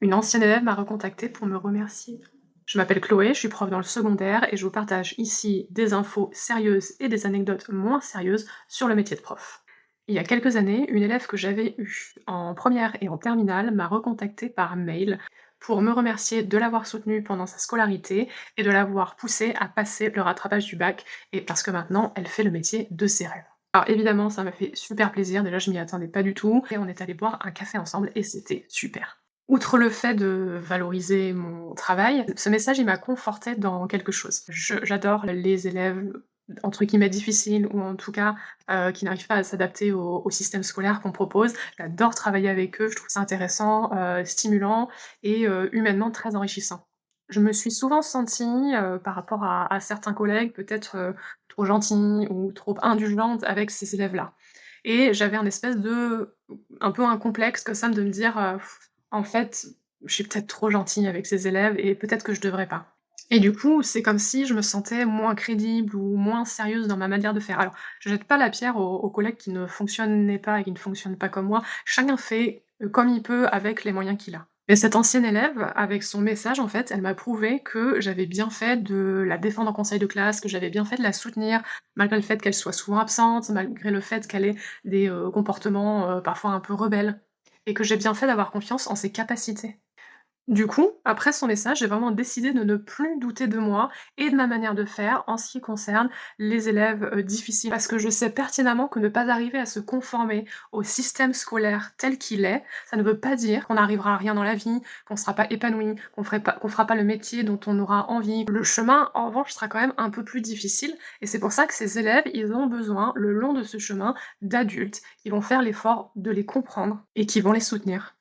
Une ancienne élève m'a recontactée pour me remercier. Je m'appelle Chloé, je suis prof dans le secondaire et je vous partage ici des infos sérieuses et des anecdotes moins sérieuses sur le métier de prof. Il y a quelques années, une élève que j'avais eue en première et en terminale m'a recontactée par mail pour me remercier de l'avoir soutenue pendant sa scolarité et de l'avoir poussée à passer le rattrapage du bac, et parce que maintenant elle fait le métier de ses rêves. Alors évidemment, ça m'a fait super plaisir, déjà je m'y attendais pas du tout, et on est allé boire un café ensemble et c'était super. Outre le fait de valoriser mon travail, ce message, il m'a confortée dans quelque chose. J'adore les élèves, entre guillemets «difficiles» ou en tout cas, qui n'arrivent pas à s'adapter au système scolaire qu'on propose. J'adore travailler avec eux, je trouve ça intéressant, stimulant et humainement très enrichissant. Je me suis souvent sentie, par rapport à certains collègues, peut-être, trop gentille ou trop indulgente avec ces élèves-là. Et j'avais un peu un complexe comme ça de me dire, en fait, je suis peut-être trop gentille avec ces élèves et peut-être que je devrais pas. Et du coup, c'est comme si je me sentais moins crédible ou moins sérieuse dans ma manière de faire. Alors, je jette pas la pierre aux collègues qui ne fonctionnaient pas et qui ne fonctionnent pas comme moi. Chacun fait, comme il peut avec les moyens qu'il a. Et cette ancienne élève, avec son message, en fait, elle m'a prouvé que j'avais bien fait de la défendre en conseil de classe, que j'avais bien fait de la soutenir, malgré le fait qu'elle soit souvent absente, malgré le fait qu'elle ait des, comportements, parfois un peu rebelles, et que j'ai bien fait d'avoir confiance en ses capacités. Du coup, après son message, j'ai vraiment décidé de ne plus douter de moi et de ma manière de faire en ce qui concerne les élèves, difficiles. Parce que je sais pertinemment que ne pas arriver à se conformer au système scolaire tel qu'il est, ça ne veut pas dire qu'on n'arrivera à rien dans la vie, qu'on sera pas épanoui, qu'on fera pas le métier dont on aura envie. Le chemin, en revanche, sera quand même un peu plus difficile et c'est pour ça que ces élèves, ils ont besoin, le long de ce chemin, d'adultes qui vont faire l'effort de les comprendre et qui vont les soutenir.